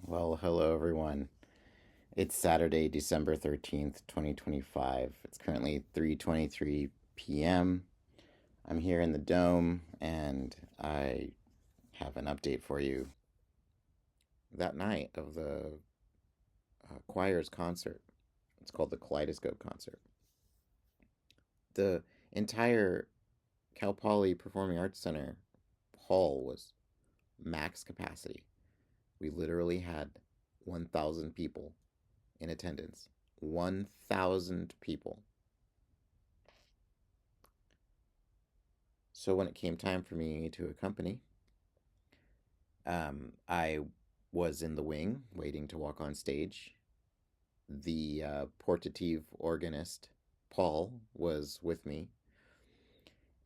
Well, hello everyone. It's Saturday, December 13th, 2025. It's currently 3:23 p.m. I'm here in the dome and I have an update for you. That night of the choir's concert, it's called the Kaleidoscope concert. The entire Cal Poly Performing Arts Center hall was max capacity. We literally had 1,000 people in attendance. 1,000 people. So when it came time for me to accompany, I was in the wing waiting to walk on stage. The portative organist, Paul, was with me.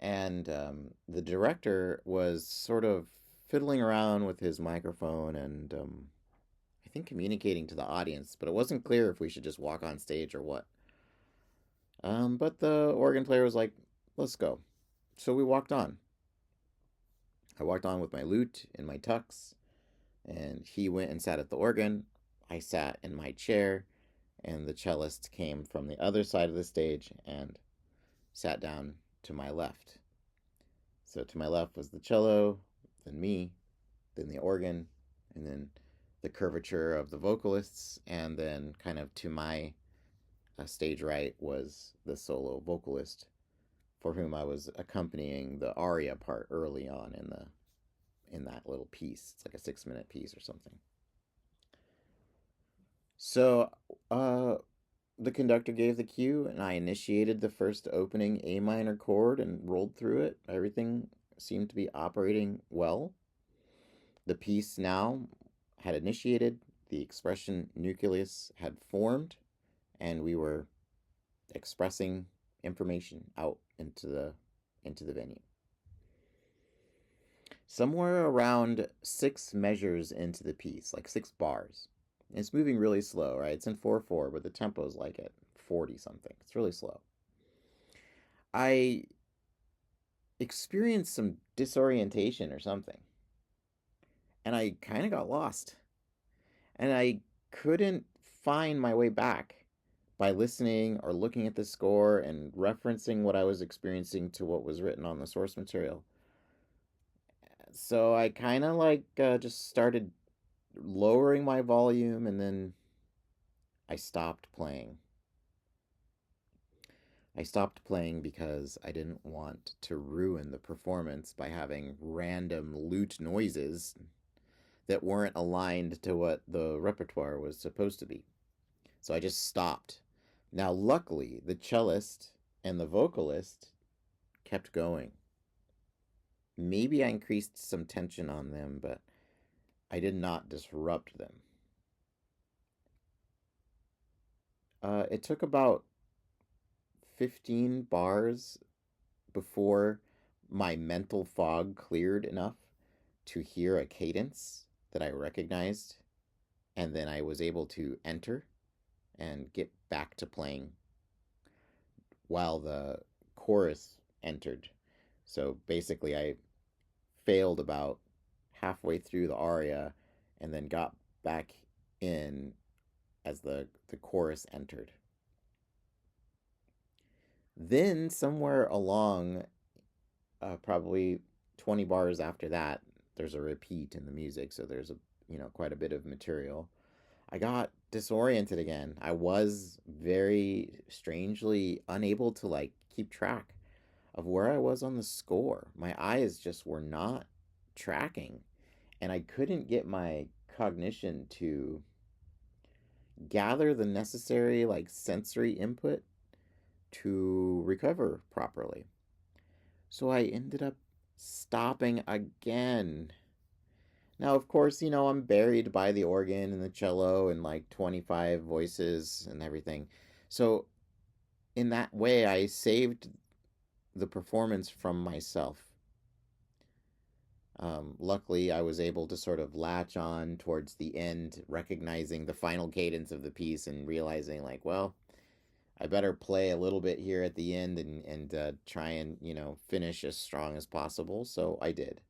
And the director was sort of fiddling around with his microphone and I think communicating to the audience, but it wasn't clear if we should just walk on stage or what. But the organ player was like, let's go. So we walked on. I walked on with my lute and my tux, and he went and sat at the organ. I sat in my chair, and the cellist came from the other side of the stage and sat down to my left. So to my left was the cello, then me, then the organ, and then the curvature of the vocalists, and then kind of to my stage right was the solo vocalist for whom I was accompanying the aria part early on in that little piece. It's like a 6 minute piece or something. So the conductor gave the cue, and I initiated the first opening A minor chord and rolled through it. Everything seemed to be operating well. The piece now had initiated, the expression nucleus had formed, and we were expressing information out into the venue. Somewhere around 6 measures into the piece, like 6 bars. It's moving really slow, right? It's in 4/4, but the tempo is like at 40 something. It's really slow. I experienced some disorientation or something, and I kind of got lost. And I couldn't find my way back by listening or looking at the score and referencing what I was experiencing to what was written on the source material. So I kind of just started lowering my volume, and then I stopped playing. I stopped playing because I didn't want to ruin the performance by having random lute noises that weren't aligned to what the repertoire was supposed to be. So I just stopped. Now, luckily, the cellist and the vocalist kept going. Maybe I increased some tension on them, but I did not disrupt them. It took about 15 bars before my mental fog cleared enough to hear a cadence that I recognized, and then I was able to enter and get back to playing while the chorus entered. So basically, I failed about halfway through the aria and then got back in as the chorus entered. Then, somewhere along, probably 20 bars after that, there's a repeat in the music, so there's quite a bit of material. I got disoriented again. I was very strangely unable to keep track of where I was on the score. My eyes just were not tracking, and I couldn't get my cognition to gather the necessary sensory input to recover properly. So I ended up stopping again. Now, of course, I'm buried by the organ and the cello and 25 voices and everything. So, in that way, I saved the performance from myself. Luckily, I was able to sort of latch on towards the end, recognizing the final cadence of the piece and realizing, well, I better play a little bit here at the end and try and, finish as strong as possible. So I did.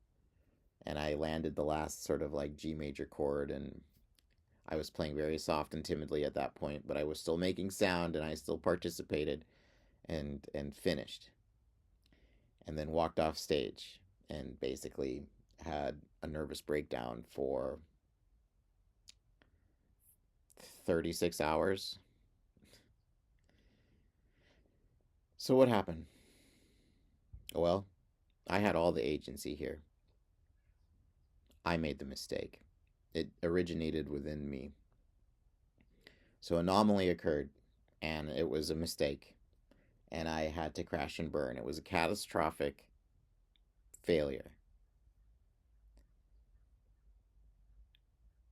And I landed the last sort of G major chord, and I was playing very soft and timidly at that point, but I was still making sound and I still participated and finished. And then walked off stage and basically had a nervous breakdown for 36 hours. So what happened? Well, I had all the agency here. I made the mistake. It originated within me. So anomaly occurred and it was a mistake and I had to crash and burn. It was a catastrophic failure.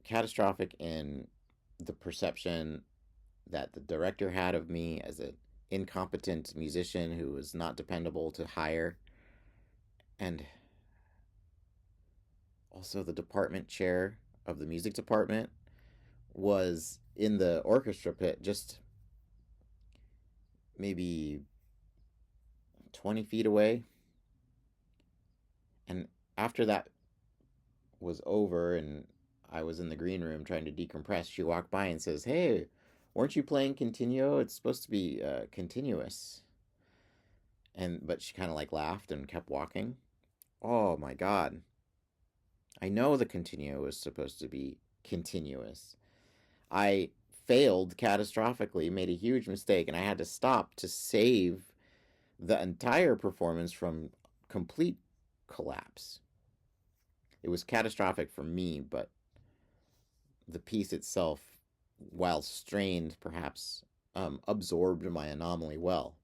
Catastrophic in the perception that the director had of me as an incompetent musician who was not dependable to hire, and also the department chair of the music department was in the orchestra pit just maybe 20 feet away. And after that was over and I was in the green room trying to decompress, she walked by and says, "Hey, weren't you playing continuo? It's supposed to be continuous." But she kind of like laughed and kept walking. Oh my God. I know the continuo is supposed to be continuous. I failed catastrophically, made a huge mistake, and I had to stop to save the entire performance from complete collapse. It was catastrophic for me, but the piece itself, while strained, perhaps absorbed my anomaly well.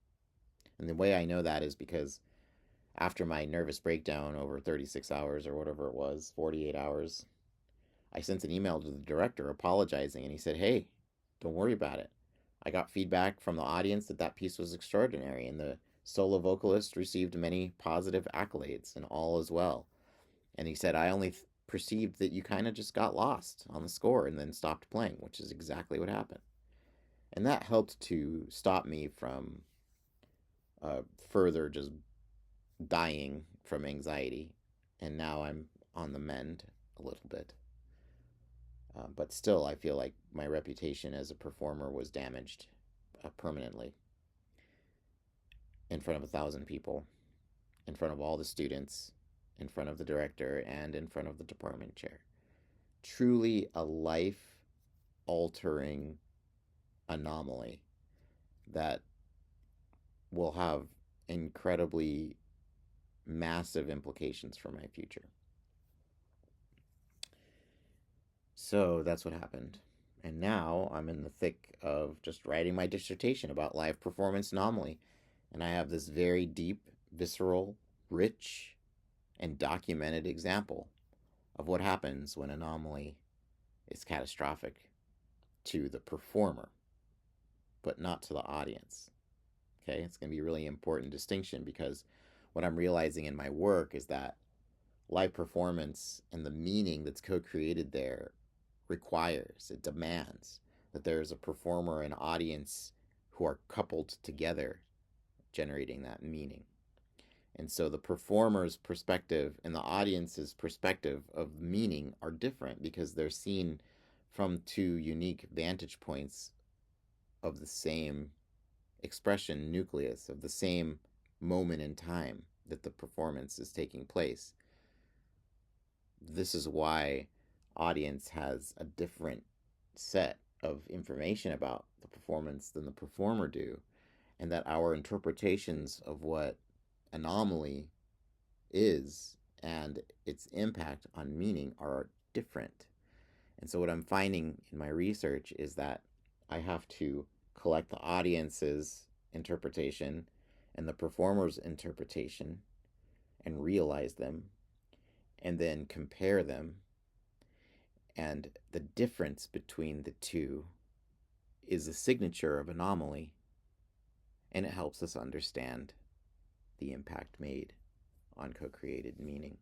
And the way I know that is because after my nervous breakdown over 36 hours or whatever it was, 48 hours, I sent an email to the director apologizing, and he said, "Hey, don't worry about it. I got feedback from the audience that that piece was extraordinary, and the solo vocalist received many positive accolades, and all is well." And he said, "I only perceived that you kind of just got lost on the score and then stopped playing," which is exactly what happened. And that helped to stop me from further just dying from anxiety. And now I'm on the mend a little bit. But still, I feel like my reputation as a performer was damaged permanently in front of 1,000 people, in front of all the students, in front of the director, and in front of the department chair. Truly a life altering anomaly that will have incredibly massive implications for my future. So that's what happened. And now I'm in the thick of just writing my dissertation about live performance anomaly. And I have this very deep, visceral, rich, and documented example of what happens when anomaly is catastrophic to the performer, but not to the audience. Okay, it's going to be a really important distinction because what I'm realizing in my work is that live performance and the meaning that's co-created there it demands that there's a performer and audience who are coupled together generating that meaning. And so the performer's perspective and the audience's perspective of meaning are different because they're seen from two unique vantage points of the same expression nucleus, of the same moment in time that the performance is taking place. This is why audience has a different set of information about the performance than the performer do, and that our interpretations of what anomaly is and its impact on meaning are different. And so what I'm finding in my research is that I have to collect the audience's interpretation and the performer's interpretation and realize them and then compare them. And the difference between the two is a signature of anomaly, and it helps us understand the impact made on co-created meaning.